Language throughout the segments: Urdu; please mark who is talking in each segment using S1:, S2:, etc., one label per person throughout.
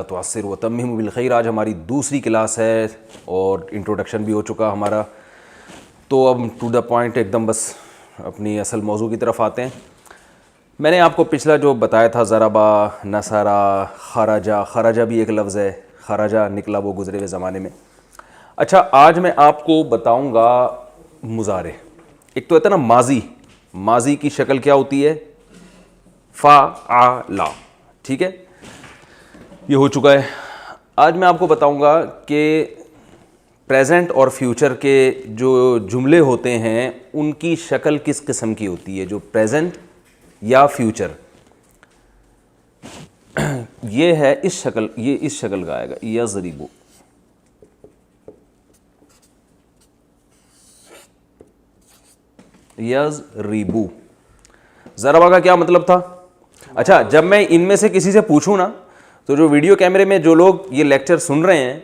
S1: توسر و تمم بالخیر. آج ہماری دوسری کلاس ہے اور انٹروڈکشن بھی ہو چکا ہمارا, تو اب ٹو دا پوائنٹ ایک دم بس اپنی اصل موضوع کی طرف آتے ہیں. میں نے آپ کو پچھلا جو بتایا تھا ضربا, نصرا, خرجا, خرجا بھی ایک لفظ ہے, خرجا نکلا وہ گزرے ہوئے زمانے میں. اچھا آج میں آپ کو بتاؤں گا مضارع. ایک تو ہوتا ہے نا ماضی, ماضی کی شکل کیا ہوتی ہے فعل, ٹھیک ہے, یہ ہو چکا ہے. آج میں آپ کو بتاؤں گا کہ پریزنٹ اور فیوچر کے جو جملے ہوتے ہیں ان کی شکل کس قسم کی ہوتی ہے, جو پریزنٹ یا فیوچر. یہ ہے اس شکل, یہ اس شکل کا آئے گا یضرب. یضرب ضربہ کا کیا مطلب تھا؟ اچھا جب میں ان میں سے کسی سے پوچھوں نا, تو جو ویڈیو کیمرے میں جو لوگ یہ لیکچر سن رہے ہیں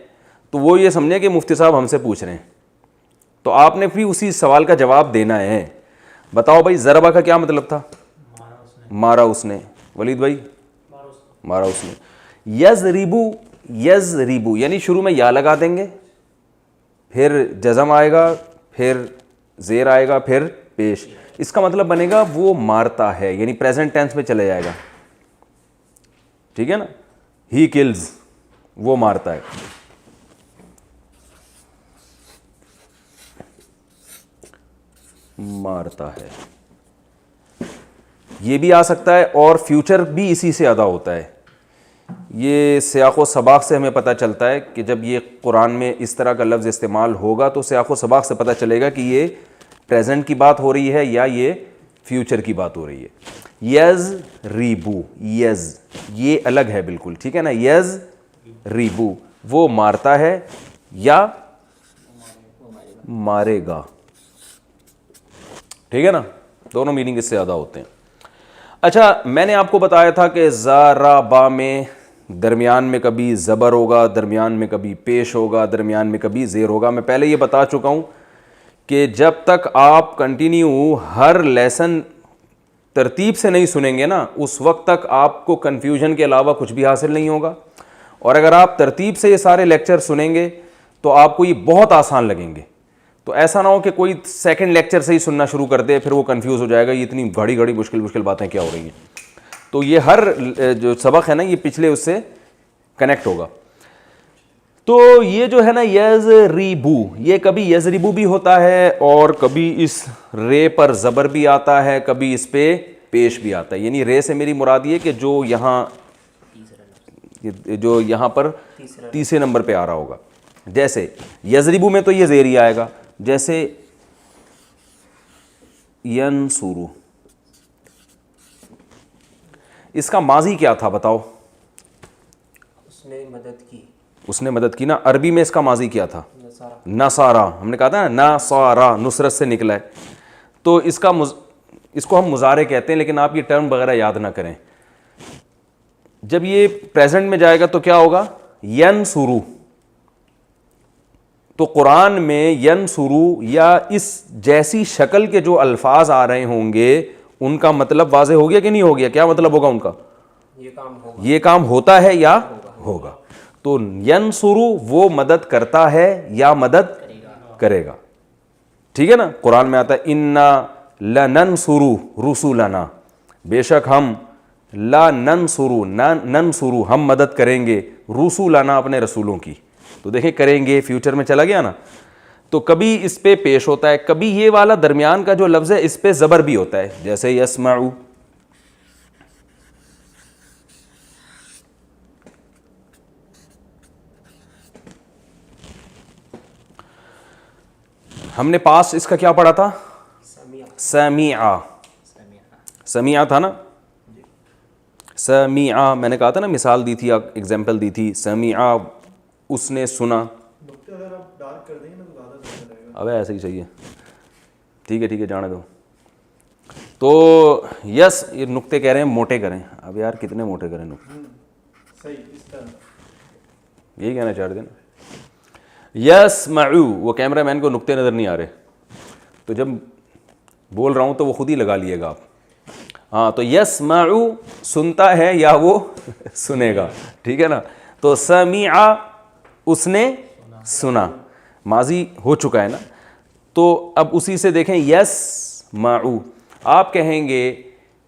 S1: تو وہ یہ سمجھیں کہ مفتی صاحب ہم سے پوچھ رہے ہیں, تو آپ نے بھی اسی سوال کا جواب دینا ہے. بتاؤ بھائی ضربہ کا کیا مطلب تھا؟ مارا اس نے. ولید بھائی مارا اس نے. یضرب, یضرب یعنی شروع میں یا لگا دیں گے, پھر جزم آئے گا, پھر زیر آئے گا, پھر پیش. اس کا مطلب بنے گا وہ مارتا ہے, یعنی پریزنٹ ٹینس میں چلے جائے گا, ٹھیک ہے نا. ہی کلز, وہ مارتا ہے. مارتا ہے یہ بھی آ سکتا ہے, اور فیوچر بھی اسی سے ادا ہوتا ہے. یہ سیاق و سباق سے ہمیں پتہ چلتا ہے کہ جب یہ قرآن میں اس طرح کا لفظ استعمال ہوگا تو سیاق و سباق سے پتہ چلے گا کہ یہ پریزنٹ کی بات ہو رہی ہے یا یہ فیوچر کی بات ہو رہی ہے. یضرب, یز یہ الگ ہے بالکل, ٹھیک ہے نا. یضرب وہ مارتا ہے یا مارے گا, ٹھیک ہے نا. دونوں میننگ اس سے زیادہ ہوتے ہیں. اچھا میں نے آپ کو بتایا تھا کہ ضربا میں درمیان میں کبھی زبر ہوگا, درمیان میں کبھی پیش ہوگا, درمیان میں کبھی زیر ہوگا. میں پہلے یہ بتا چکا ہوں کہ جب تک آپ کنٹینیو ہر لیسن ترتیب سے نہیں سنیں گے نا, اس وقت تک آپ کو کنفیوژن کے علاوہ کچھ بھی حاصل نہیں ہوگا. اور اگر آپ ترتیب سے یہ سارے لیکچر سنیں گے تو آپ کو یہ بہت آسان لگیں گے. تو ایسا نہ ہو کہ کوئی سیکنڈ لیکچر سے ہی سننا شروع کر دے, پھر وہ کنفیوز ہو جائے گا یہ اتنی گھڑی گھڑی مشکل باتیں کیا ہو رہی ہیں. تو یہ ہر جو سبق ہے نا یہ پچھلے اس سے کنیکٹ ہوگا. تو یہ جو ہے نا یضربو, یہ کبھی یضربو بھی ہوتا ہے اور کبھی اس رے پر زبر بھی آتا ہے, کبھی اس پہ پیش بھی آتا ہے. یعنی رے سے میری مراد یہ کہ جو یہاں پر تیسرے نمبر پہ آ رہا ہوگا. جیسے یضربو میں تو یہ زیر ہی آئے گا, جیسے ینصرو, اس کا ماضی کیا تھا بتاؤ؟
S2: اس نے مدد کی.
S1: اس نے مدد کی نا. عربی میں اس کا ماضی کیا تھا؟ نصارا. ہم نے کہا تھا نا نصارا, نصرت سے نکلا ہے. تو اس کو ہم مضارع کہتے ہیں, لیکن آپ یہ ٹرم وغیرہ یاد نہ کریں. جب یہ پریزنٹ میں جائے گا تو کیا ہوگا؟ ینصرو. تو قرآن میں ینصرو یا اس جیسی شکل کے جو الفاظ آ رہے ہوں گے ان کا مطلب واضح ہو گیا کہ نہیں ہو گیا؟ کیا مطلب ہوگا ان کا؟ یہ کام ہوتا ہے یا ہوگا. تو ینصرو وہ مدد کرتا ہے یا مدد کرے گا, ٹھیک ہے نا. قرآن میں آتا ہے انا لننصر رسولنا, بے شک ہم ننصر ہم مدد کریں گے رسولنا اپنے رسولوں کی. تو دیکھیں کریں گے فیوچر میں چلا گیا نا. تو کبھی اس پہ پیش ہوتا ہے, کبھی یہ والا درمیان کا جو لفظ ہے اس پہ زبر بھی ہوتا ہے, جیسے یسمعو. ہم نے پاس اس کا کیا پڑھا تھا؟ سمیعا. سمیعا تھا نا. سمیعا میں نے کہا تھا نا, مثال دی تھی, ایگزامپل دی تھی. سمیعا اس نے سنا. اب ایسے ہی صحیح ہے, ٹھیک ہے جانے دو. تو یس یہ نقطے کہہ رہے ہیں موٹے کریں. اب یار کتنے موٹے کریں نقطے, یہی کہنا چاہ رہے تھے نا. یسمعو, وہ کیمرہ مین کو نقطے نظر نہیں آ رہے, تو جب بول رہا ہوں تو وہ خود ہی لگا لیے گا آپ. ہاں تو یسمعو سنتا ہے یا وہ سنے گا, ٹھیک ہے نا. تو سمع اس نے سنا, ماضی ہو چکا ہے نا. تو اب اسی سے دیکھیں یسمعو, آپ کہیں گے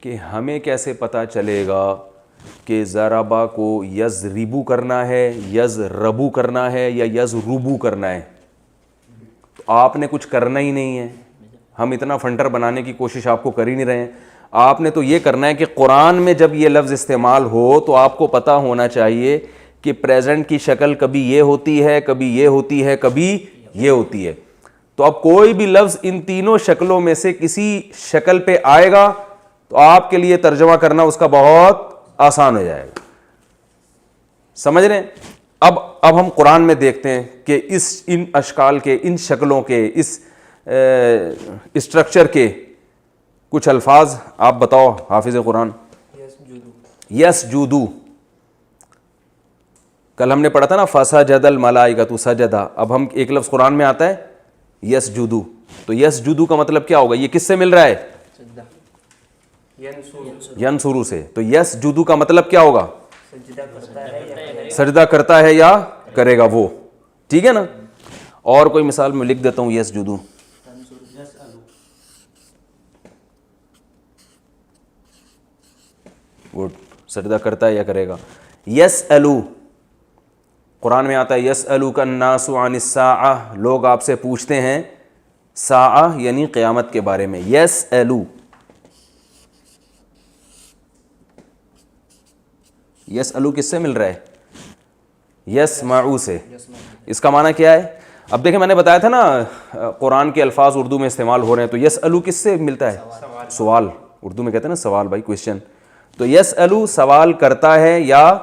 S1: کہ ہمیں کیسے پتہ چلے گا کہ ضربا کو یضربو کرنا ہے, یضربو کرنا ہے یا یضربو کرنا ہے؟ تو آپ نے کچھ کرنا ہی نہیں ہے, ہم اتنا فنٹر بنانے کی کوشش آپ کو کر ہی نہیں رہے ہیں. آپ نے تو یہ کرنا ہے کہ قرآن میں جب یہ لفظ استعمال ہو تو آپ کو پتہ ہونا چاہیے کہ پریزنٹ کی شکل کبھی یہ ہوتی ہے, کبھی یہ ہوتی ہے, کبھی یہ ہوتی ہے. تو اب کوئی بھی لفظ ان تینوں شکلوں میں سے کسی شکل پہ آئے گا تو آپ کے لیے ترجمہ کرنا اس کا بہت آسان ہو جائے گا. سمجھ رہے ہیں؟ اب ہم قرآن میں دیکھتے ہیں کہ ان اشکال کے, ان شکلوں کے, اس اسٹرکچر کے کچھ الفاظ آپ بتاؤ حافظ قرآن. یسجدو, کل ہم نے پڑھا تھا نا فسجد الملائکۃ سجدا. اب ہم ایک لفظ قرآن میں آتا ہے یسجدو, تو یسجدو کا مطلب کیا ہوگا؟ یہ کس سے مل رہا ہے؟ ینصرو سے. تو یسجدو کا مطلب کیا ہوگا؟ سجدہ کرتا ہے یا کرے گا وہ. ٹھیک ہے نا؟ اور کوئی مثال میں لکھ دیتا ہوں یسجدو. گڈ, سجدہ کرتا ہے یا کرے گا. یسألو, قرآن میں آتا ہے یسألوک الناس عن الساعہ, لوگ آپ سے پوچھتے ہیں ساعہ یعنی قیامت کے بارے میں. یسألو, یسألو کس سے مل رہا ہے؟ یسمعو سے. اس کا معنی کیا ہے؟ اب دیکھیں میں نے بتایا تھا نا قرآن کے الفاظ اردو میں استعمال ہو رہے ہیں, تو یسألو کس سے ملتا ہے؟ سوال. اردو میں کہتے ہیں نا سوال, بھائی کویشچن. تو یسألو سوال کرتا ہے یا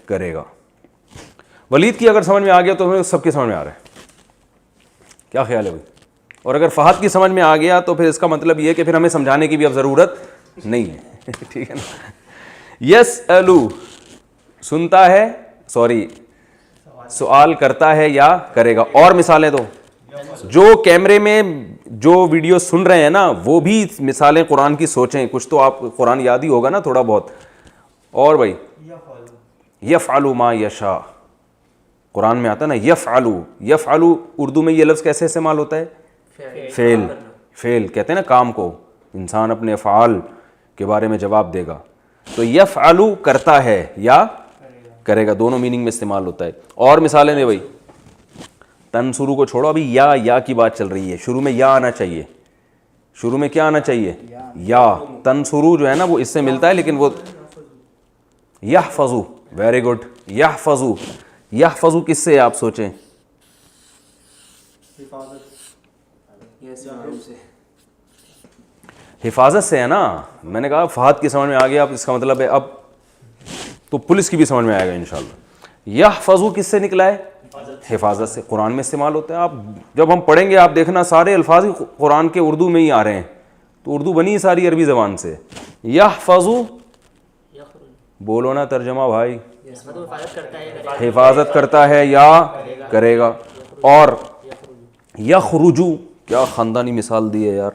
S1: کرے گا. ولید کی اگر سمجھ میں آ گیا تو سب کی سمجھ میں آ رہا ہے. کیا خیال ہے بھائی؟ اور اگر فہد کی سمجھ میں آ گیا تو پھر اس کا مطلب یہ کہ پھر ہمیں سمجھانے کی بھی اب ضرورت نہیں ہے. ٹھیک ہے نا؟ یسألو سنتا ہے, سوری سوال کرتا ہے یا کرے گا. اور مثالیں دو. جو کیمرے میں جو ویڈیو سن رہے ہیں نا وہ بھی مثالیں قرآن کی سوچیں, کچھ تو آپ قرآن یاد ہی ہوگا نا تھوڑا بہت. اور بھائی یفعل ما یشاء, قرآن میں آتا ہے نا یفعلو. یفعلو اردو میں یہ لفظ کیسے استعمال ہوتا ہے؟ فعل. فعل کہتے ہیں نا کام کو, انسان اپنے افعال کے بارے میں جواب دے گا. تو یفعلو کرتا ہے یا کرے گا, دونوں میننگ میں استعمال ہوتا ہے. اور مثالیں دے بھائی. تنصرو کو چھوڑو, ابھی یا کی بات چل رہی ہے. شروع میں یا آنا چاہیے. شروع میں کیا آنا چاہیے؟ یا. تنصرو جو ہے نا وہ اس سے ملتا ہے, لیکن وہ یحفظو. Very good. یحفظو. یحفظو کس سے آپ سوچیں؟ حفاظت سے ہے نا. میں نے کہا فہد کی سمجھ میں آ گیا, اب اس کا مطلب ہے اب تو پولیس کی بھی سمجھ میں آئے گا انشاءاللہ. یحفظو کس سے نکلا ہے؟ حفاظت سے. قرآن میں استعمال ہوتا ہے. آپ جب ہم پڑھیں گے آپ دیکھنا سارے الفاظ ہی قرآن کے اردو میں ہی آ رہے ہیں, تو اردو بنی ساری عربی زبان سے. یحفظو بولو نا ترجمہ بھائی. حفاظت کرتا ہے یا کرے گا. اور یخرجو, کیا خاندانی مثال دی ہے یار.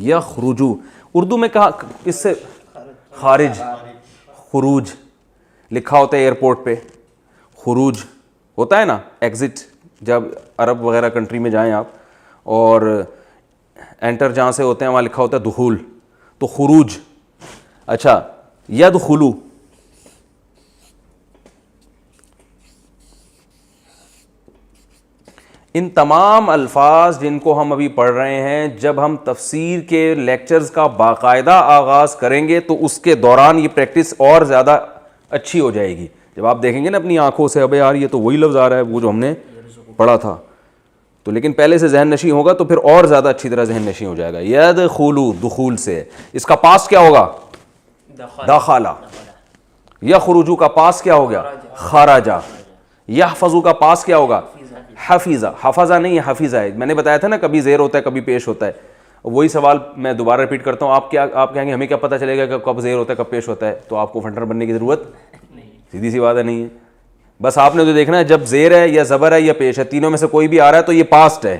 S1: یخرجو اردو میں کہا اس سے خارج, خروج لکھا ہوتا ہے ایئرپورٹ پہ. خروج ہوتا ہے نا ایگزٹ, جب عرب وغیرہ کنٹری میں جائیں آپ اور انٹر جہاں سے ہوتے ہیں وہاں لکھا ہوتا ہے دخول, تو خروج. اچھا یدخلو, ان تمام الفاظ جن کو ہم ابھی پڑھ رہے ہیں, جب ہم تفسیر کے لیکچرز کا باقاعدہ آغاز کریں گے تو اس کے دوران یہ پریکٹس اور زیادہ اچھی ہو جائے گی. جب آپ دیکھیں گے نا اپنی آنکھوں سے, ابے یار یہ تو وہی لفظ آ رہا ہے وہ جو ہم نے پڑھا تھا, تو لیکن پہلے سے ذہن نشیں ہوگا تو پھر اور زیادہ اچھی طرح ذہن نشیں ہو جائے گا. یدخلو دخول سے. اس کا پاس کیا ہوگا؟ دخلہ. یخرجو کا پاس کیا ہو گیا؟ خرجا. یحفظو کا پاس کیا ہوگا؟ حفیظہ. حفظہ نہیں ہے, حفیظہ ہے. میں نے بتایا تھا نا کبھی زیر ہوتا ہے کبھی پیش ہوتا ہے. وہی سوال میں دوبارہ ریپیٹ کرتا ہوں. آپ کہیں گے ہمیں کیا پتہ چلے گا کہ کب زیر ہوتا ہے کب پیش ہوتا ہے؟ تو آپ کو فنٹر بننے کی ضرورت سیدھی سی بات ہے نہیں ہے. بس آپ نے تو دیکھنا ہے جب زیر ہے یا زبر ہے یا پیش ہے, تینوں میں سے کوئی بھی آ رہا ہے تو یہ پاسٹ ہے.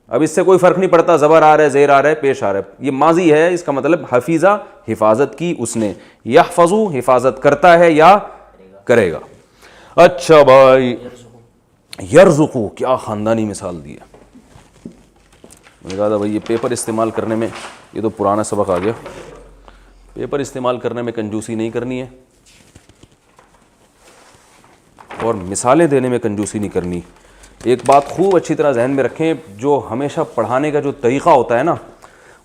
S1: اب اس سے کوئی فرق نہیں پڑتا زبر آ رہا ہے زیر آ رہا ہے پیش آ رہا ہے, یہ ماضی ہے, اس کا مطلب حفیظہ حفاظت کی اس نے, یحفظو حفاظت کرتا ہے یا کرے گا. اچھا بھائی یرزقو, کیا خاندانی مثال دی ہے. میں نے کہا تھا بھائی یہ پیپر استعمال کرنے میں, یہ تو پرانا سبق آ گیا, پیپر استعمال کرنے میں کنجوسی نہیں کرنی ہے اور مثالیں دینے میں کنجوسی نہیں کرنی. ایک بات خوب اچھی طرح ذہن میں رکھیں, جو ہمیشہ پڑھانے کا جو طریقہ ہوتا ہے نا,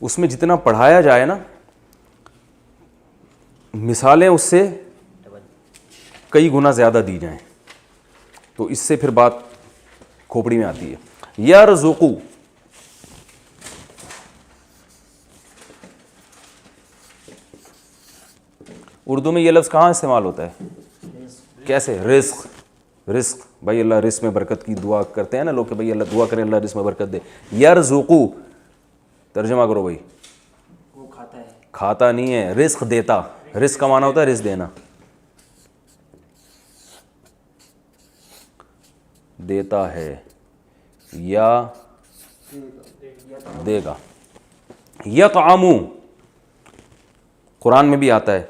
S1: اس میں جتنا پڑھایا جائے نا, مثالیں اس سے کئی گنا زیادہ دی جائیں, تو اس سے پھر بات کھوپڑی میں آتی ہے. یرزقو, اردو میں یہ لفظ کہاں استعمال ہوتا ہے, کیسے؟ رزق, رزق بھائی اللہ رزق میں برکت کی دعا کرتے ہیں نا لوگ کہ بھائی اللہ دعا کریں اللہ رزق میں برکت دے. یرزقو ترجمہ کرو بھائی.
S2: وہ کھاتا ہے.
S1: کھاتا نہیں ہے, رزق دیتا. رزق کا معنی ہوتا ہے رزق دینا, دیتا ہے یا دے گا. یطعمو قرآن میں بھی آتا ہے,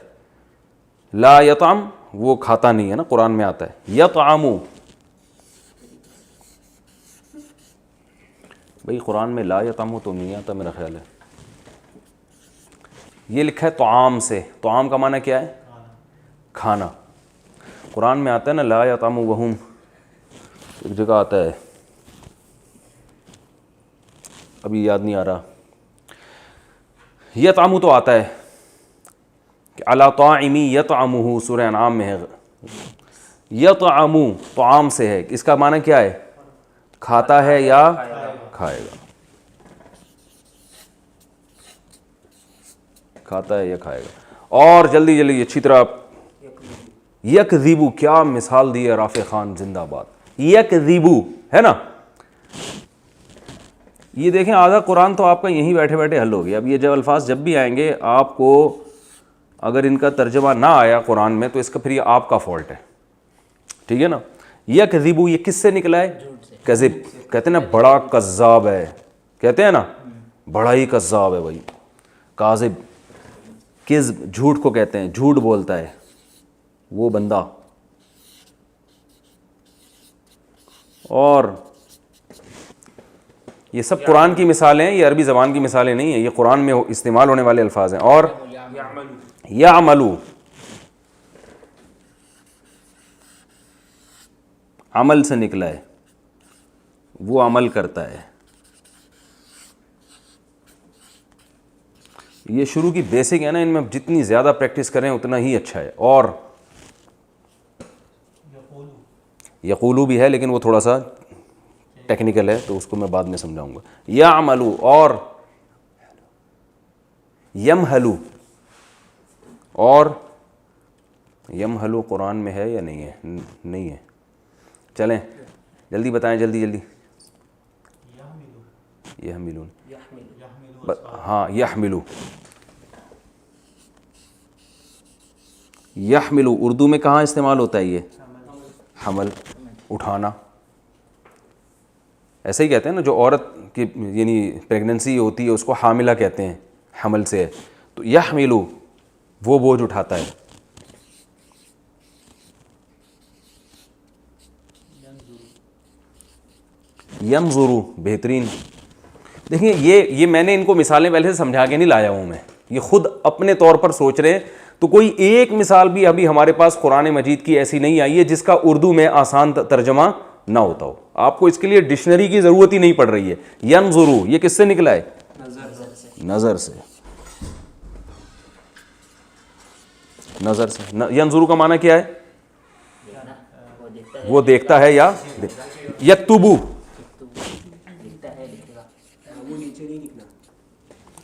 S1: لا یطعم وہ کھاتا نہیں ہے نا, قرآن میں آتا ہے یطعمو. بھئی قرآن میں لا یطعمو تو نہیں آتا میرا خیال ہے, یہ لکھا ہے طعام سے. طعام کا معنی کیا ہے؟ کھانا. قرآن میں آتا ہے نا لا یطعمو وہم, ایک جگہ آتا ہے ابھی یاد نہیں آ رہا. یطعمو تو آتا ہے کہ علی طاعمی یطعمہ, سورہ انعام میں ہے. یطعمو طعام سے ہے, اس کا معنی کیا ہے؟ کھاتا ہے یا کھائے گا, کھاتا ہے یا کھائے گا. اور جلدی جلدی اچھی طرح یکذبو, کیا مثال دی ہے رافع خان, زندہ باد. یکذبو ہے نا, یہ دیکھیں آدھا قرآن تو آپ کا یہیں بیٹھے بیٹھے حل ہو گیا. اب یہ جب الفاظ جب بھی آئیں گے آپ کو اگر ان کا ترجمہ نہ آیا قرآن میں تو اس کا پھر یہ آپ کا فالٹ ہے, ٹھیک ہے نا. یکذبو یہ کس سے نکلا ہے؟ کذب. کہتے ہیں نا بڑا کذاب ہے, کہتے ہیں نا بڑا ہی کذاب ہے بھائی. کاذب, کذب جھوٹ کو کہتے ہیں, جھوٹ بولتا ہے وہ بندہ. اور یہ سب قرآن کی مثالیں ہیں, یہ عربی زبان کی مثالیں نہیں ہیں, یہ قرآن میں استعمال ہونے والے الفاظ ہیں. اور یعملو, عمل سے نکلا ہے, وہ عمل کرتا ہے. یہ شروع کی بیسک ہے نا, ان میں جتنی زیادہ پریکٹس کریں اتنا ہی اچھا ہے. اور یقولو بھی ہے لیکن وہ تھوڑا سا ٹیکنیکل ہے تو اس کو میں بعد میں سمجھاؤں گا. یعملو اور یمہلو, اور یمہلو قرآن میں ہے یا نہیں ہے؟ نہیں ہے. چلیں جلدی بتائیں, جلدی جلدی. یحملون, ہاں یحملو. یحملو اردو میں کہاں استعمال ہوتا ہے؟ یہ حمل, اٹھانا. ایسے ہی کہتے ہیں نا, جو عورت کی یعنی پریگننسی ہوتی ہے اس کو حاملہ کہتے ہیں, حمل سے ہے. تو یحملو وہ بوجھ اٹھاتا ہے. ینظرو بہترین. دیکھیں یہ میں نے ان کو مثالیں پہلے سے سمجھا کے نہیں لایا ہوں میں, یہ خود اپنے طور پر سوچ رہے ہیں. تو کوئی ایک مثال بھی ابھی ہمارے پاس قرآن مجید کی ایسی نہیں آئی ہے جس کا اردو میں آسان ترجمہ نہ ہوتا ہو. آپ کو اس کے لیے ڈکشنری کی ضرورت ہی نہیں پڑ رہی ہے. ینظرو یہ کس سے نکلا ہے؟ نظر سے. نظر سے. ینظرو کا معنی کیا ہے؟ وہ دیکھتا ہے یا یکتبو.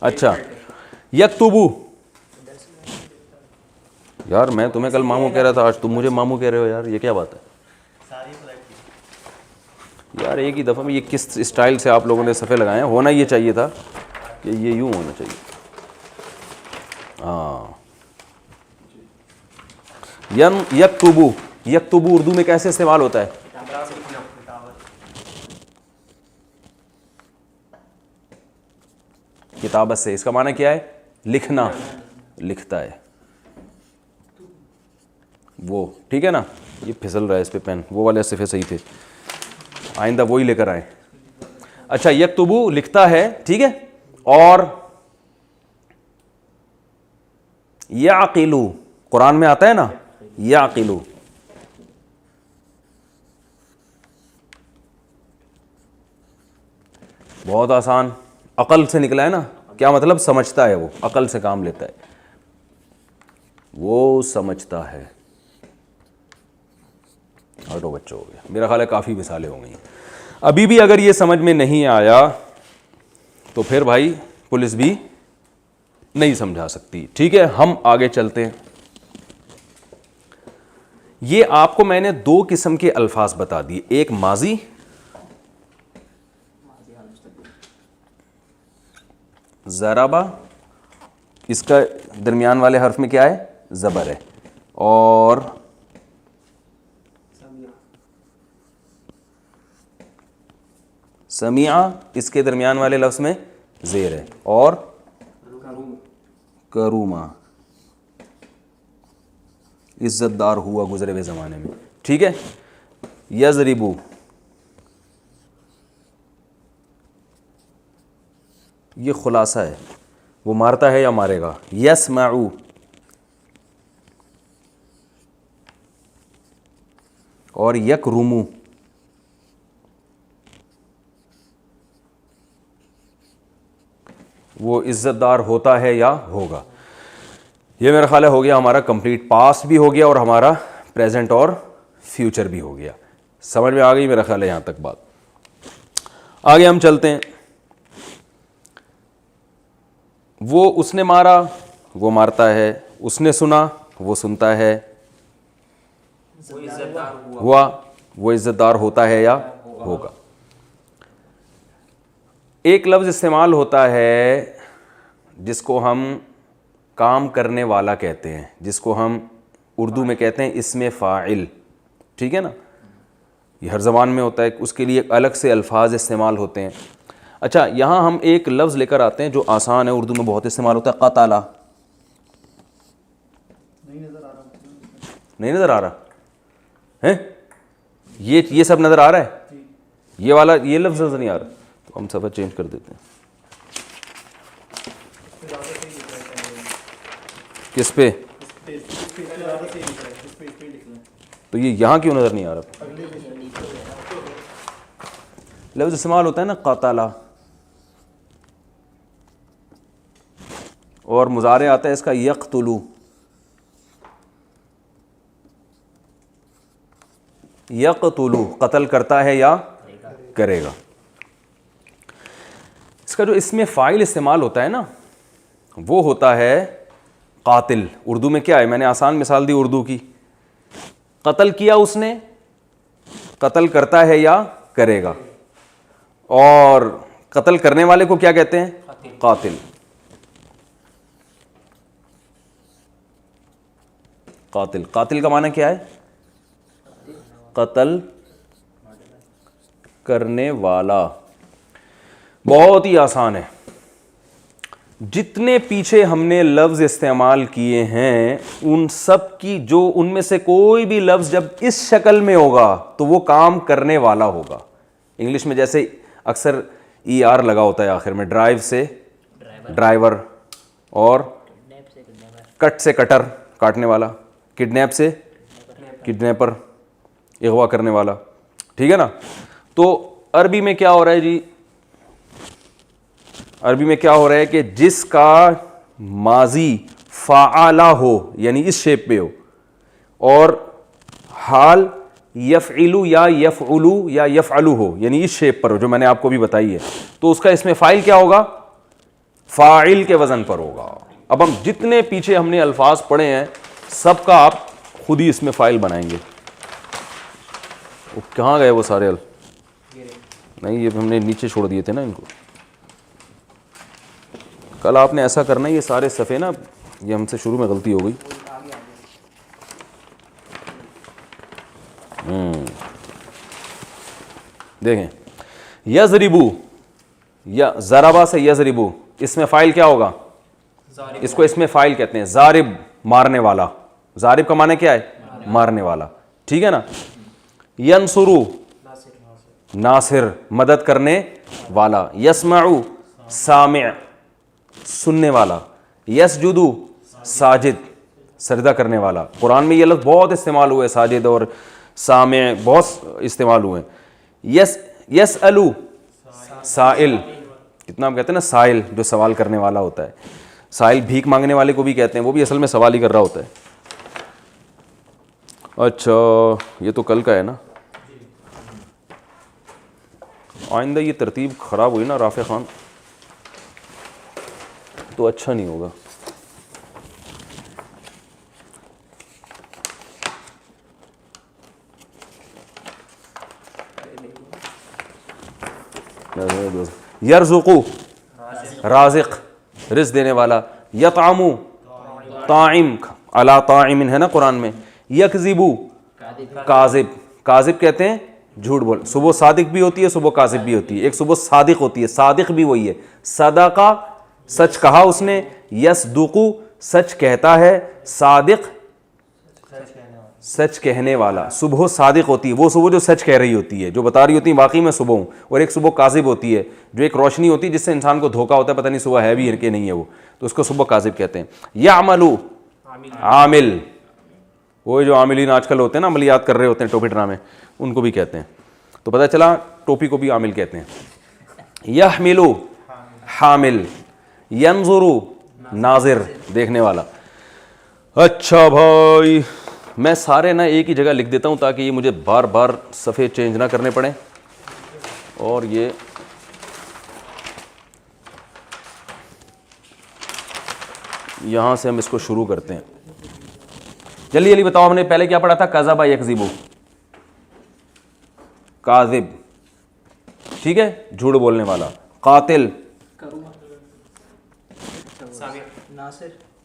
S1: اچھا یکتبو. یار میں تمہیں کل ماموں کہہ رہا تھا, آج تم مجھے ماموں کہہ رہے ہو یار, یہ کیا بات ہے یار؟ ایک ہی دفعہ میں یہ کس اسٹائل سے آپ لوگوں نے صفحے لگائے ہیں, ہونا یہ چاہیے تھا کہ یہ یوں ہونا چاہیے. ہاں یکتبو. یکتبو اردو میں کیسے استعمال ہوتا ہے؟ کتابت سے، اس کا معنی کیا ہے؟ لکھنا، لکھتا ہے وہ، ٹھیک ہے نا. یہ پھسل رہا ہے اس پہ پین، وہ والے صفحے صحیح تھے، آئندہ وہی لے کر آئیں. اچھا یکتبو لکھتا ہے، ٹھیک ہے. اور یعقلو قرآن میں آتا ہے نا، یعقلو، بہت آسان، عقل سے نکلا ہے نا. کیا مطلب؟ سمجھتا ہے، وہ عقل سے کام لیتا ہے، وہ سمجھتا ہے. ہٹو بچوں، ہو گیا میرا خیال ہے، کافی مثالیں ہو گئی ہیں. ابھی بھی اگر یہ سمجھ میں نہیں آیا تو پھر بھائی پولیس بھی نہیں سمجھا سکتی. ٹھیک ہے، ہم آگے چلتے ہیں. یہ آپ کو میں نے دو قسم کے الفاظ بتا دیے، ایک ماضی، ضربا، اس کا درمیان والے حرف میں کیا ہے؟ زبر ہے. اور سمیع، اس کے درمیان والے لفظ میں زیر ہے. اور کروما، عزت دار ہوا گزرے ہوئے زمانے میں. ٹھیک ہے. یضربو، یہ خلاصہ ہے، وہ مارتا ہے یا مارے گا. یسمعو، اور یکرمو، وہ عزت دار ہوتا ہے یا ہوگا. یہ میرا خیال ہے ہو گیا ہمارا کمپلیٹ. پاسٹ بھی ہو گیا اور ہمارا پریزنٹ اور فیوچر بھی ہو گیا. سمجھ میں آ گئی میرا خیال ہے یہاں تک بات. آگے ہم چلتے ہیں. وہ اس نے مارا، وہ مارتا ہے. اس نے سنا، وہ سنتا ہے.
S2: وہ عزت دار ہوا،
S1: ہوا، وہ عزت دار ہوتا ہے یا ہوگا. ایک لفظ استعمال ہوتا ہے جس کو ہم کام کرنے والا کہتے ہیں، جس کو ہم اردو میں کہتے ہیں اسم فاعل. ٹھیک ہے نا، یہ ہر زبان میں ہوتا ہے، اس کے لیے الگ سے الفاظ استعمال ہوتے ہیں. اچھا یہاں ہم ایک لفظ لے کر آتے ہیں جو آسان ہے، اردو میں بہت استعمال ہوتا ہے، قتالہ. نہیں نظر آ رہا ہے؟ یہ سب نظر آ رہا ہے، یہ والا یہ لفظ نظر نہیں آ رہا. تو ہم صفحہ چینج کر دیتے ہیں. کس پہ؟ تو یہ یہاں کیوں نظر نہیں آ رہا؟ لفظ استعمال ہوتا ہے نا قتالہ، اور مضارع آتا ہے اس کا یقتلو. یقتلو قتل کرتا ہے یا کرے گا. اس کا جو اسم فاعل استعمال ہوتا ہے نا وہ ہوتا ہے قاتل. اردو میں کیا ہے؟ میں نے آسان مثال دی اردو کی. قتل کیا اس نے، قتل کرتا ہے یا کرے گا. اور قتل کرنے والے کو کیا کہتے ہیں؟ قاتل. قاتل، قاتل کا معنی کیا ہے؟ قتل کرنے والا. بہت ہی آسان ہے. جتنے پیچھے ہم نے لفظ استعمال کیے ہیں ان سب کی جو ان میں سے کوئی بھی لفظ جب اس شکل میں ہوگا تو وہ کام کرنے والا ہوگا. انگلش میں جیسے اکثر ای آر لگا ہوتا ہے آخر میں، ڈرائیو سے ڈرائیور، اور کٹ سے کٹر کاٹنے والا، کڈنیپ سے کڈنیپر اغوا کرنے والا. ٹھیک ہے نا. تو عربی میں کیا ہو رہا ہے جی؟ عربی میں کیا ہو رہا ہے کہ جس کا ماضی فعلہ ہو یعنی اس شیپ پہ ہو، اور حال یفعلو یا یفعلو یا یفعلو ہو یعنی اس شیپ پر ہو جو میں نے آپ کو بھی بتائی ہے، تو اس کا اسم فاعل کیا ہوگا؟ فاعل کے وزن پر ہوگا. اب ہم جتنے پیچھے ہم نے الفاظ پڑھے ہیں سب کا آپ خود ہی اسم فاعل بنائیں گے. وہ کہاں گئے وہ سارے نہیں، یہ ہم نے نیچے چھوڑ دیے تھے نا ان کو. کل آپ نے ایسا کرنا ہے، یہ سارے صفحے نا، یہ ہم سے شروع میں غلطی ہو گئی. دیکھیں، یضربو، یا ضربا سے یضربو، اس میں فائل کیا ہوگا؟ اس کو اس میں فائل کہتے ہیں. ضارب مارنے والا, ضارب کا معنی کیا ہے؟ مارنے والا, ٹھیک ہے نا. ینصرو ناصر مدد کرنے والا. یسمعو سامع سننے والا. یسجدو ساجد سجدہ کرنے والا. قرآن میں یہ لفظ بہت استعمال ہوئے, ساجد اور سامع بہت استعمال ہوئے. یسألو سائل, کتنا ہم کہتے ہیں نا سائل, جو سوال کرنے والا ہوتا ہے. سائل بھیک مانگنے والے کو بھی کہتے ہیں, وہ بھی اصل میں سوال ہی کر رہا ہوتا ہے. اچھا یہ تو کل کا ہے نا. آئندہ یہ ترتیب خراب ہوئی نا رافع خان, تو اچھا نہیں ہوگا. یرزقو رازق رزق دینے والا. یطعمو طاعم علی طاعم ہے نا قرآن میں. یکذبو کاذب, کاذب کہتے ہیں جھوٹ بول. صبح صادق بھی ہوتی ہے, صبح کاذب بھی ہوتی ہے. ایک صبح صادق ہوتی ہے, صادق بھی وہی ہے. صدقہ سچ کہا اس نے. یصدقو سچ کہتا ہے. صادق سچ کہنے والا. صبح صادق ہوتی ہے وہ صبح جو سچ کہہ رہی ہوتی ہے, جو بتا رہی ہوتی ہے واقعی میں صبح ہوں. اور ایک صبح کاذب ہوتی ہے جو ایک روشنی ہوتی ہے جس سے انسان کو دھوکا ہوتا ہے, پتہ نہیں صبح ہے بھی کہ نہیں ہے وہ, تو اس کو صبح کاذب کہتے ہیں. یعملو عامل, وہ جو عاملین آج کل ہوتے ہیں نا, عملیات کر رہے ہوتے ہیں ٹوپی ڈرامے, ان کو بھی کہتے ہیں. تو پتہ چلا ٹوپی کو بھی عامل کہتے ہیں. یحملو حامل. ینظرو ناظر دیکھنے والا. اچھا بھائی میں سارے نا ایک ہی جگہ لکھ دیتا ہوں تاکہ یہ مجھے بار بار صفحے چینج نہ کرنے پڑیں. اور یہ یہاں سے ہم اس کو شروع کرتے ہیں. جلدی جلدی بتاؤ, ہم نے پہلے کیا پڑھا تھا؟ کذب یکذب, کاذب ٹھیک ہے جھوٹ بولنے والا. قاتل,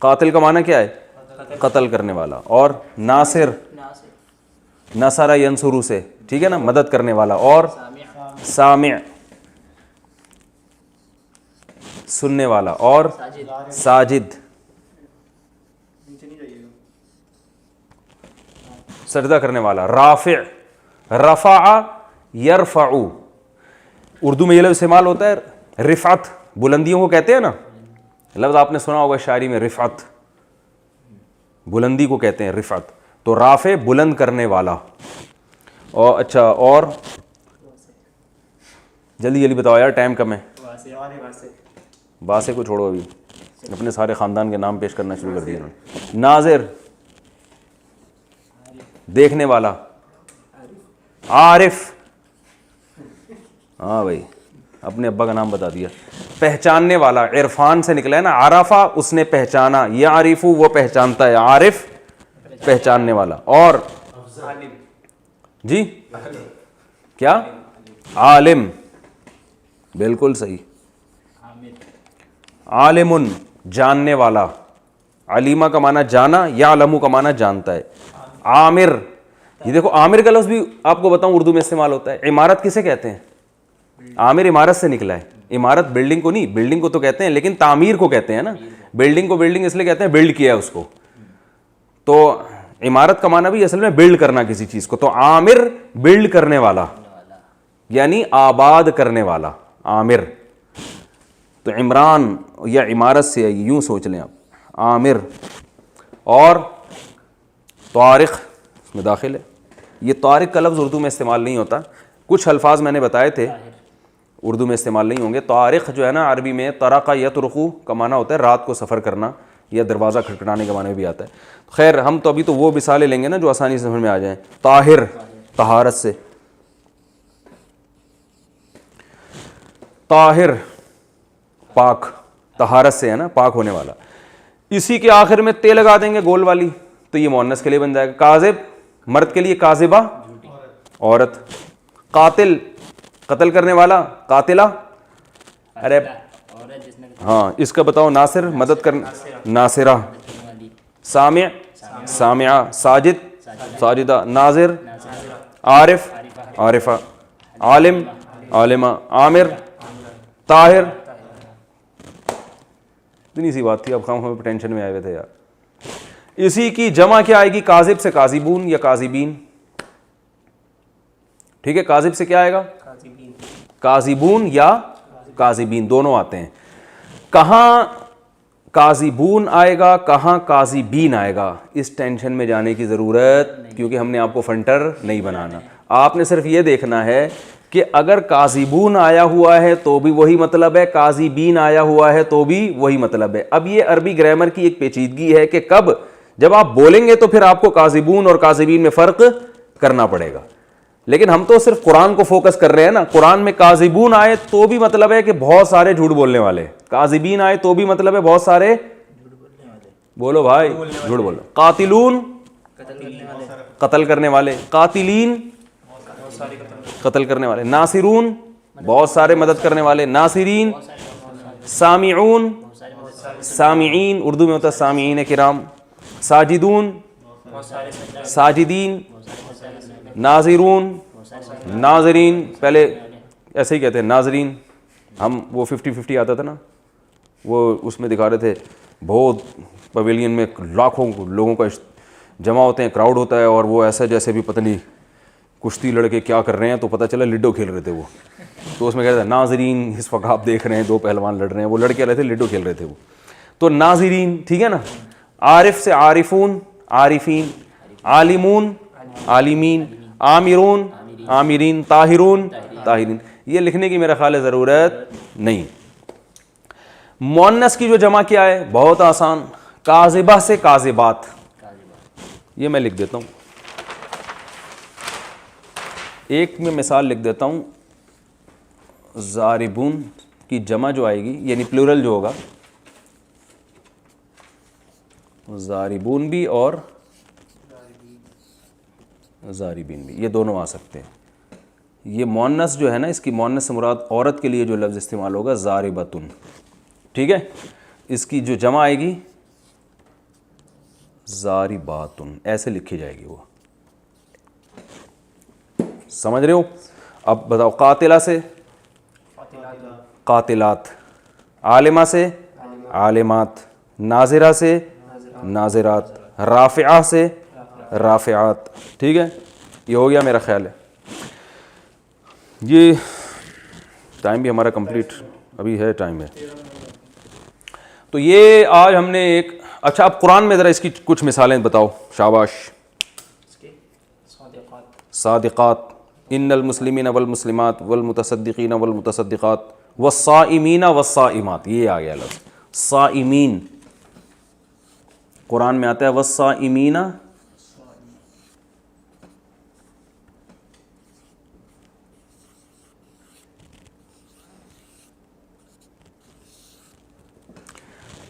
S1: قاتل کا معنی کیا ہے؟ قتل کرنے والا. اور ناصر, نصر ینصرو سے, ٹھیک ہے نا, مدد کرنے والا. اور سامع سننے والا. اور ساجد سجدہ کرنے والا. رافع رفع یرفع, اردو میں یہ لفظ استعمال ہوتا ہے رفعت, بلندیوں کو کہتے ہیں نا. لفظ آپ نے سنا ہوگا شاعری میں, رفعت بلندی کو کہتے ہیں رفعت. تو رافع بلند کرنے والا. اور اچھا اور جلدی جلدی بتاؤ یار, ٹائم کم ہے. باسے کو چھوڑو, ابھی اپنے سارے خاندان کے نام پیش کرنا شروع کر دیے انہوں نے. ناظر دیکھنے والا. عارف, ہاں بھائی اپنے ابا کا نام بتا دیا. پہچاننے والا, عرفان سے نکلا ہے نا, عرفہ اس نے پہچانا. یعرف وہ پہچانتا ہے, عارف پہچاننے والا. اور جی کیا؟ عالم, بالکل صحیح. عالم جاننے والا. علیمہ کا معنی جانا, یعلم کا معنی جانتا ہے. عامر, یہ دیکھو عامر کا لفظ بھی آپ کو بتاؤں اردو میں استعمال ہوتا ہے. عمارت کسے کہتے ہیں؟ عامر عمارت سے نکلا ہے. عمارت بلڈنگ کو نہیں, بلڈنگ کو تو کہتے ہیں لیکن تعمیر کو کہتے ہیں نا. بلڈنگ کو بلڈنگ اس لیے کہتے ہیں بلڈ کیا ہے اس کو. تو عمارت کا معنی بھی اصل میں بلڈ کرنا کسی چیز کو. تو عامر بلڈ کرنے والا یعنی آباد کرنے والا. عامر تو عمران یا عمارت سے یوں سوچ لیں آپ, عامر. اور طارق اس میں داخل ہے. یہ طارق کا لفظ اردو میں استعمال نہیں ہوتا. کچھ الفاظ میں نے بتائے تھے اردو میں استعمال نہیں ہوں گے. طارق جو ہے نا عربی میں طرق یطرق کا معنی ہوتا ہے رات کو سفر کرنا, یا دروازہ کھٹکھٹانے کا معنی بھی آتا ہے. خیر ہم تو ابھی تو وہ مثالیں لیں گے نا جو آسانی سے سمجھ میں آ جائیں. طاہر طہارت سے, طاہر پاک, طہارت سے ہے نا, پاک ہونے والا. اسی کے آخر میں تے لگا دیں گے گول والی تو یہ مؤنث کے لیے بن جائے گا. کاذب مرد کے لیے, کاذبہ عورت. قاتل قتل کرنے والا, قاتلہ. ارے ہاں اس کا بتاؤ. ناصر مدد کرنا, ناصرہ. سامع سامعہ. ساجد ساجدہ. ناظر عارف عارفہ. عالم عالمہ. عامر طاہر اتنی سی بات تھی, اب ہم ٹینشن میں آئے ہوئے تھے یار. اسی کی جمع کیا آئے گی؟ کاذب سے کاذبون یا کاذبین. ٹھیک ہے, کاذب سے کیا آئے گا؟ کاذبون یا کاذبین, دونوں آتے ہیں. کہاں کاذبون آئے گا, کہاں کاذبین آئے گا, اس ٹینشن میں جانے کی ضرورت, کیونکہ ہم نے آپ کو فنٹر نہیں بنانا. آپ نے صرف یہ دیکھنا ہے کہ اگر کاذبون آیا ہوا ہے تو بھی وہی مطلب ہے, کاذبین آیا ہوا ہے تو بھی وہی مطلب ہے. اب یہ عربی گرامر کی ایک پیچیدگی ہے کہ کب جب آپ بولیں گے تو پھر آپ کو کاذبون اور کاذبین میں فرق کرنا پڑے گا. لیکن ہم تو صرف قرآن کو فوکس کر رہے ہیں نا. قرآن میں کاذبون آئے تو بھی مطلب ہے کہ بہت سارے جھوٹ بولنے والے, کاذبین آئے تو بھی مطلب ہے بہت سارے, بولو بھائی, جھوٹ بولو. قاتلون قتل کرنے والے, قاتلین قتل کرنے والے, ناصرون بہت سارے مدد کرنے والے, ناصرین, سامعون سامعین, اردو میں ہوتا ہے سامعین کرام, ساجدون ساجدین, ناظرون ناظرین, پہلے ایسے ہی کہتے ہیں ناظرین. ہم وہ 50-50 آتا تھا نا, وہ اس میں دکھا رہے تھے بہت پویلین میں لاکھوں لوگوں کا جمع ہوتے ہیں, کراؤڈ ہوتا ہے, اور وہ ایسا جیسے بھی پتہ نہیں کشتی لڑکے کیا کر رہے ہیں, تو پتہ چلا لڈو کھیل رہے تھے وہ. تو اس میں کہتے ہیں ناظرین, اس وقت آپ دیکھ رہے ہیں دو پہلوان لڑ رہے ہیں, وہ لڑکے رہے تھے لڈو کھیل رہے تھے وہ. تو ناظرین, ٹھیک ہے نا. عارف سے عارفون عارفین, عالمون عالمین, عامرون عامرین, طاہرون طاہرین. یہ لکھنے کی میرا خیال ہے ضرورت نہیں. مؤنث کی جو جمع کیا ہے بہت آسان, کاذبہ سے کاذبات. یہ میں لکھ دیتا ہوں, ایک میں مثال لکھ دیتا ہوں. ضاربون کی جمع جو آئے گی, یعنی پلورل جو ہوگا, ضاربون بھی اور ضاربین بھی, یہ دونوں آ سکتے ہیں. یہ مؤنث جو ہے نا, اس کی مؤنث سے مراد عورت کے لیے جو لفظ استعمال ہوگا ضاربتن, ٹھیک ہے. اس کی جو جمع آئے گی ضارباتن, ایسے لکھی جائے گی. وہ سمجھ رہے ہو؟ اب بتاؤ, قاتلہ سے قاتلات, عالمہ سے عالمات, ناظرہ سے ناظرات, رافعہ سے رافعات. ٹھیک ہے, یہ ہو گیا میرا خیال ہے. یہ ٹائم بھی ہمارا کمپلیٹ ابھی ہے, ٹائم ہے. تو یہ آج ہم نے ایک, اچھا اب قرآن میں ذرا اس کی کچھ مثالیں بتاؤ. شاباش. صادقات, ان المسلمین والمسلمات والمتصدقین والمتصدقات والصائمین والصائمات, یہ آ گیا لفظ صائمین. قرآن میں آتا ہے والصائمین,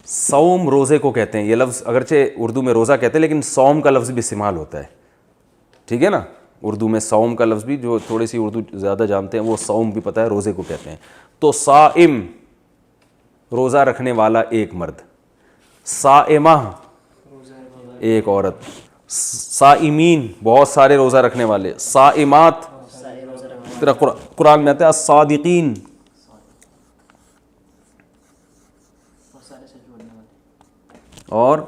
S1: صوم روزے کو کہتے ہیں. یہ لفظ اگرچہ اردو میں روزہ کہتے ہیں لیکن صوم کا لفظ بھی استعمال ہوتا ہے, ٹھیک ہے نا. اردو میں صوم کا لفظ بھی, جو تھوڑی سی اردو زیادہ جانتے ہیں وہ صوم بھی پتہ ہے, روزے کو کہتے ہیں. تو صائم روزہ رکھنے والا ایک مرد, صائمہ ایک عورت, صائمین بہت سارے روزہ رکھنے والے, صائمات, قرآن میں آتا ہے الصادقین, اور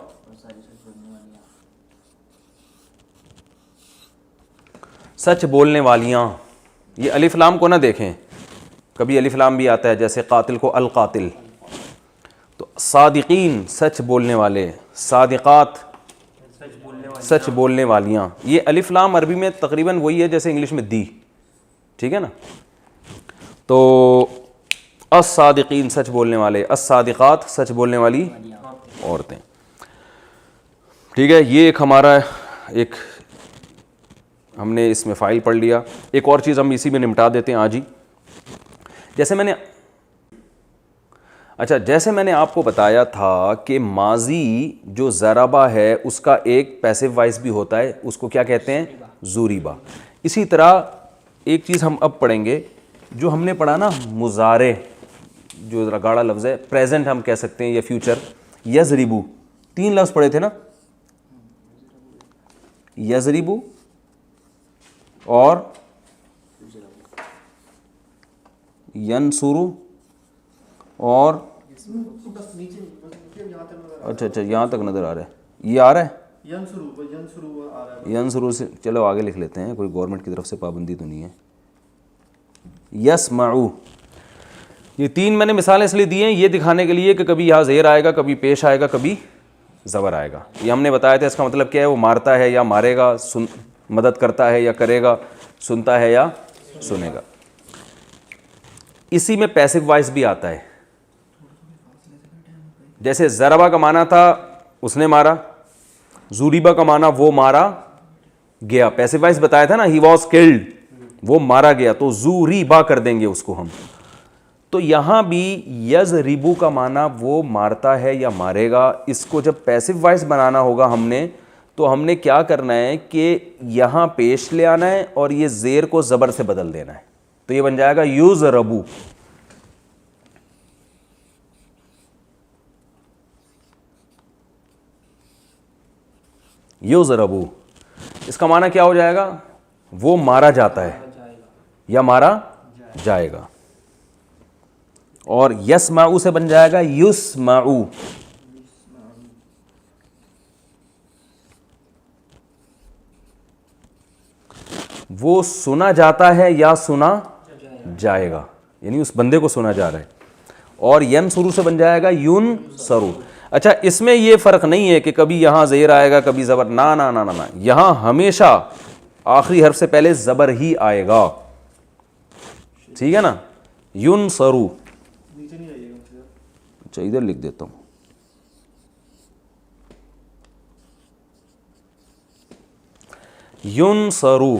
S1: سچ بولنے والیاں. یہ الف لام کو نہ دیکھیں, کبھی الف لام بھی آتا ہے, جیسے قاتل کو القاتل. تو صادقین سچ بولنے والے, صادقات سچ بولنے والیاں. یہ الف لام عربی میں تقریباً وہی ہے جیسے انگلش میں دی, ٹھیک ہے نا. تو الصادقین سچ بولنے والے, الصادقات سچ بولنے والی عورتیں. ٹھیک ہے, یہ ایک ہمارا ایک ہم نے اس میں فائل پڑھ لیا. ایک اور چیز ہم اسی میں نمٹا دیتے ہیں آج ہی. جیسے میں نے آپ کو بتایا تھا کہ ماضی جو ضربہ ہے اس کا ایک پیسو وائس بھی ہوتا ہے, اس کو کیا کہتے ہیں؟ ضریبہ. اسی طرح ایک چیز ہم اب پڑھیں گے, جو ہم نے پڑھا نا مضارع, جو ذرا گاڑا لفظ ہے, پریزنٹ ہم کہہ سکتے ہیں یا فیوچر. یضربو, 3 لفظ پڑھے تھے نا, یضربو اور ینصرو اور
S3: بس نیچے یہاں تک
S1: اچھا اچھا یہاں تک نظر آ رہا ہے, یہ آ رہا ہے
S3: ینصرو آ رہا ہے.
S1: ینصرو سے, چلو آگے لکھ لیتے ہیں, کوئی گورنمنٹ کی طرف سے پابندی تو نہیں ہے. یسمعو, یہ تین میں نے مثالیں اس لیے دی ہیں یہ دکھانے کے لیے کہ کبھی یہاں زیر آئے گا, کبھی پیش آئے گا, کبھی زبر آئے گا. یہ ہم نے بتایا تھا اس کا مطلب کیا ہے, وہ مارتا ہے یا مارے گا, مدد کرتا ہے یا کرے گا, سنتا ہے یا سنے گا. اسی میں پیسو وائس بھی آتا ہے, جیسے ضربہ کا معنی تھا اس نے مارا, زوریبا کا معنی وہ مارا گیا, پیسو وائس بتایا تھا نا, ہی واز کلڈ, وہ مارا گیا, تو زوریبا کر دیں گے اس کو ہم. تو یہاں بھی یضربو کا معنی وہ مارتا ہے یا مارے گا, اس کو جب پیسو وائس بنانا ہوگا ہم نے, تو ہم نے کیا کرنا ہے کہ یہاں پیش لے آنا ہے اور یہ زیر کو زبر سے بدل دینا ہے, تو یہ بن جائے گا یضربو. یضربو اس کا معنی کیا ہو جائے گا, وہ مارا جاتا ہے یا مارا جائے گا. اور یسمعو سے بن جائے گا یسمعو. وہ سنا جاتا ہے یا سنا جائے گا, یعنی اس بندے کو سنا جا رہا ہے. اور ینصرو سے بن جائے گا ینصرو. اچھا اس میں یہ فرق نہیں ہے کہ کبھی یہاں زیر آئے گا کبھی زبر, نا نا نا نا, یہاں ہمیشہ آخری حرف سے پہلے زبر ہی آئے گا, ٹھیک ہے نا. ینصرو,
S3: نیچے نہیں آئیے گا.
S1: اچھا ادھر لکھ دیتا ہوں, ینصرو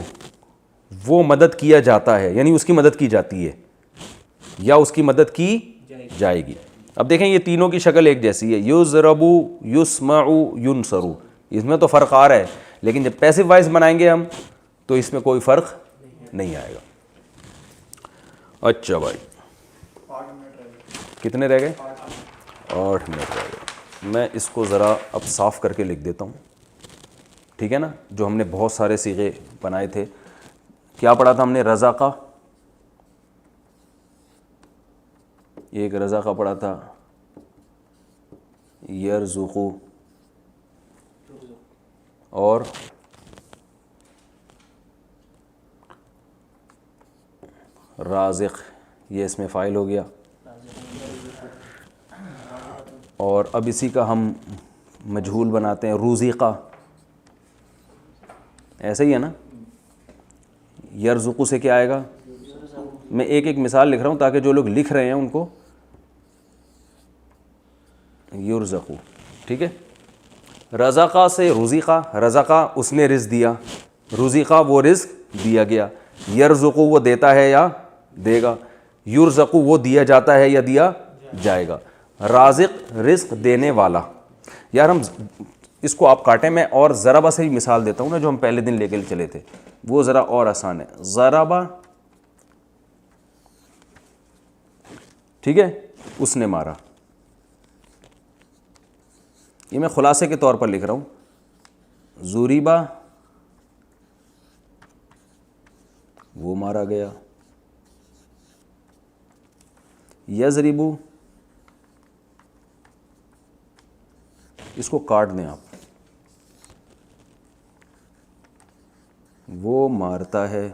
S1: وہ مدد کیا جاتا ہے, یعنی اس کی مدد کی جاتی ہے یا اس کی مدد کی جائے گی. اب دیکھیں یہ تینوں کی شکل ایک جیسی ہے, یضربو, یسمعو, ینصرو, اس میں تو فرق آ رہا ہے, لیکن جب پیسو وائس بنائیں گے ہم تو اس میں کوئی فرق نہیں آئے گا. اچھا بھائی
S3: 8 منٹ رہ گئے.
S1: کتنے رہ گئے, 8 منٹ رہ گئے. میں اس کو ذرا اب صاف کر کے لکھ دیتا ہوں, ٹھیک ہے نا. جو ہم نے بہت سارے صیغے بنائے تھے, کیا پڑھا تھا ہم نے, رضا کا, ایک رضا کا پڑھا تھا, یرزقو, اور رازق, یہ اس میں فاعل ہو گیا. اور اب اسی کا ہم مجہول بناتے ہیں, روزیقہ, ایسا ہی ہے نا. یرزقو سے کیا آئے گا, میں ایک ایک مثال لکھ رہا ہوں تاکہ جو لوگ لکھ رہے ہیں ان کو, یرزقو, ٹھیک ہے. رزقہ سے رزقہ, رزقہ اس نے رزق دیا, رزقہ وہ رزق دیا گیا. یرزقو وہ دیتا ہے یا دے گا, یرزقو وہ دیا جاتا ہے یا دیا جائے گا. رازق رزق دینے والا. یار ہم اس کو آپ کاٹیں, میں اور ضربہ سے ہی مثال دیتا ہوں نا, جو ہم پہلے دن لے کے چلے تھے, وہ ذرا اور آسان ہے. ضربہ, ٹھیک ہے, اس نے مارا. یہ میں خلاصے کے طور پر لکھ رہا ہوں. زوریبا وہ مارا گیا. یضربو, اس کو کاٹ دیں آپ, وہ مارتا ہے.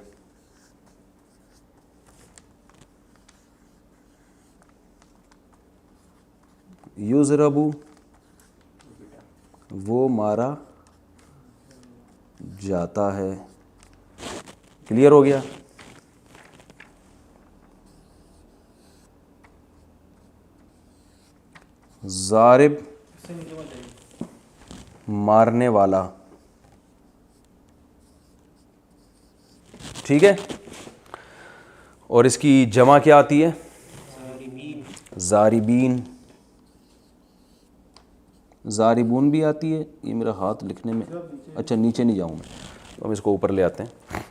S1: یضربو وہ مارا جاتا ہے. کلیئر ہو گیا. ضارب مارنے والا, ٹھیک ہے. اور اس کی جمع کیا آتی ہے, ضاربین, ضاربون بھی آتی ہے. یہ میرا ہاتھ لکھنے میں, اچھا نیچے نہیں جاؤں میں, ہم اس کو اوپر لے آتے ہیں.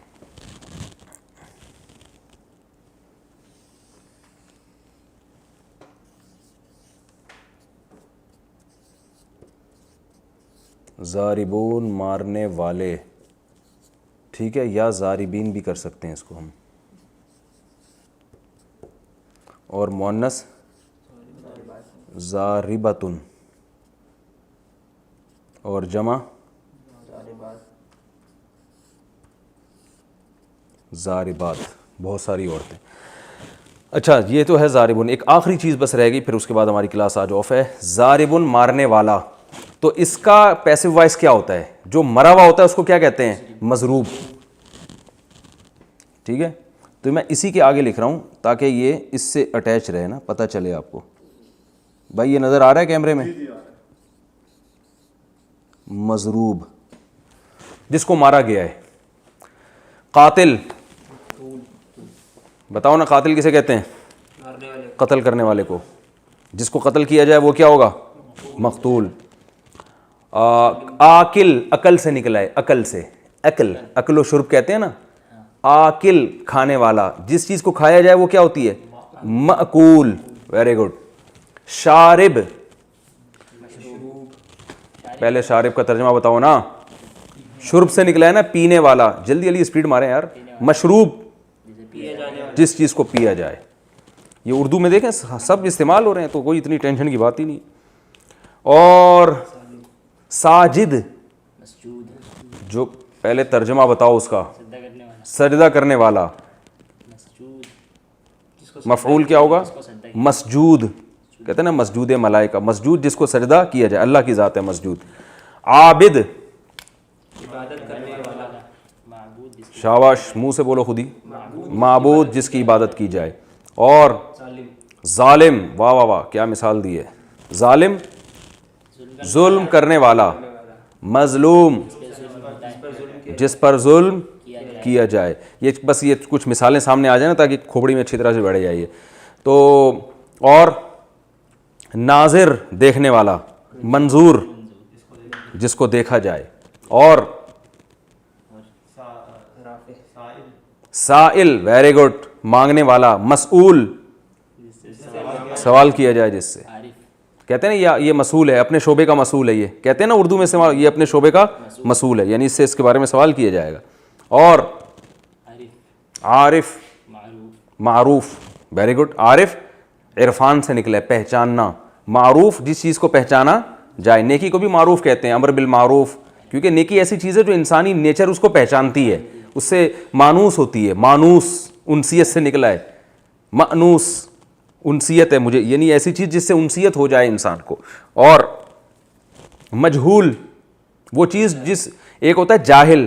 S1: ضاربون مارنے والے, ٹھیک ہے, یا ضاربین بھی کر سکتے ہیں اس کو ہم. اور مؤنث ضاربتن اور جمع ضاربات، بہت ساری عورتیں. اچھا یہ تو ہے ضاربن. ایک آخری چیز بس رہ گئی پھر اس کے بعد ہماری کلاس آج آف ہے. ضاربن مارنے والا، تو اس کا پیسو وائس کیا ہوتا ہے؟ جو مرا ہوا ہوتا ہے اس کو کیا کہتے ہیں؟ مضروب. ٹھیک ہے، تو میں اسی کے آگے لکھ رہا ہوں تاکہ یہ اس سے اٹیچ رہے نا، پتہ چلے آپ کو. بھائی یہ نظر آ رہا ہے کیمرے میں؟ مضروب جس کو مارا گیا ہے. قاتل، بتاؤ نا قاتل کسے کہتے ہیں؟
S2: مارنے والے
S1: قتل کرنے والے کو. جس کو قتل کیا جائے وہ کیا ہوگا؟ مقتول. آکل عقل سے نکلا ہے، عقل سے. عقل و شرب کہتے ہیں نا. آکل کھانے والا، جس چیز کو کھایا جائے وہ کیا ہوتی ہے؟ مأکول. Very good. شارب، پہلے شارب کا ترجمہ بتاؤ نا. شرب سے نکلا ہے نا پینے والا. جلدی جلدی اسپیڈ ماریں یار. مشروب جس چیز کو پیا جائے. یہ اردو میں دیکھیں سب استعمال ہو رہے ہیں تو کوئی اتنی ٹینشن کی بات ہی نہیں. اور ساجد، جو پہلے ترجمہ بتاؤ اس کا. سجدہ کرنے والا. مفعول کیا ہوگا؟ مسجود. کہتے ہیں نا مسجود ملائکہ، مسجود جس کو سجدہ کیا جائے، اللہ کی ذات ہے مسجود. عابد،
S2: عبادت کرنے والا.
S1: شاباش، منہ سے بولو خود ہی. معبود جس کی عبادت کی جائے. اور ظالم، واہ واہ واہ کیا مثال دی ہے. ظالم ظلم کرنے والا. مظلوم جس پر ظلم کیا جائے. یہ بس یہ کچھ مثالیں سامنے آ جائیں نا تاکہ کھوپڑی میں اچھی طرح سے بیٹھ جائے. تو اور ناظر دیکھنے والا. منظور جس کو دیکھا جائے. اور سائل، ویری گڈ مانگنے والا. مسئول سوال کیا جائے جس سے. کہتے ہیں نا یہ مسئول ہے، اپنے شعبے کا مسئول ہے. یہ کہتے ہیں نا اردو میں استعمال، یہ اپنے شعبے کا مسئول ہے، یعنی اس سے اس کے بارے میں سوال کیا جائے گا. اور عارف، معروف. Very good. عارف عرفان سے نکلا ہے، پہچاننا. معروف جس چیز کو پہچانا جائے. نیکی کو بھی معروف کہتے ہیں، امر بالمعروف، کیونکہ نیکی ایسی چیز ہے جو انسانی نیچر اس کو پہچانتی ہے، اس سے مانوس ہوتی ہے. مانوس انسیت سے نکلا ہے. مانوس انسیت ہے مجھے، یعنی ایسی چیز جس سے انسیت ہو جائے انسان کو. اور مجہول وہ چیز جس، ایک ہوتا ہے جاہل،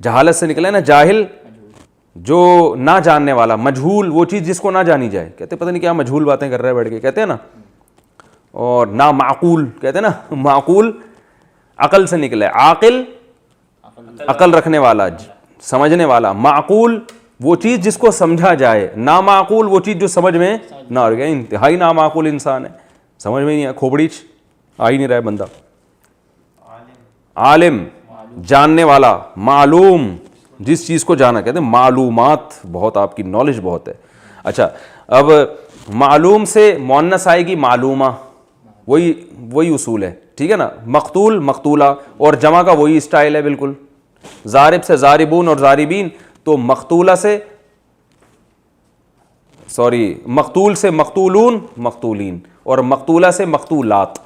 S1: جہالت سے نکلا ہے نا جاہل، جو نہ جاننے والا. مجہول وہ چیز جس کو نہ جانی جائے. کہتے پتہ نہیں کیا مجہول باتیں کر رہے ہیں بیٹھ کے، کہتے ہیں نا. اور نا معقول، کہتے ہیں نا معقول عقل سے نکلا ہے. عاقل عقل رکھنے والا، سمجھنے والا. معقول وہ چیز جس کو سمجھا جائے. نامعقول وہ چیز جو سمجھ میں نہ آ گیا. انتہائی نامعقول انسان ہے، سمجھ میں نہیں آیا، کھوپڑی آ ہی نہیں رہا ہے بندہ. عالم جاننے والا. معلوم جس چیز کو جانا. کہتے ہیں معلومات، بہت آپ کی نالج بہت ہے. اچھا اب معلوم سے مؤنث آئے گی معلومہ، وہی اصول ہے. ٹھیک ہے نا. مقتول مقتولہ، اور جمع کا وہی اسٹائل ہے بالکل. ضارب سے ضاربون اور ضاربین، تو مقتولہ سے مقتول سے مقتولون مقتولین، اور مقتولہ سے مقتولات.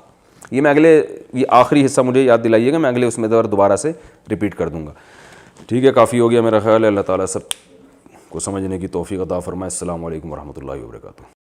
S1: یہ میں یہ آخری حصہ مجھے یاد دلائیے گا، میں اگلے اس میں دوبارہ سے ریپیٹ کر دوں گا. ٹھیک ہے، کافی ہو گیا میرا خیال ہے. اللہ تعالیٰ سب کو سمجھنے کی توفیق عطا فرمائے. السلام علیکم ورحمۃ اللہ وبرکاتہ.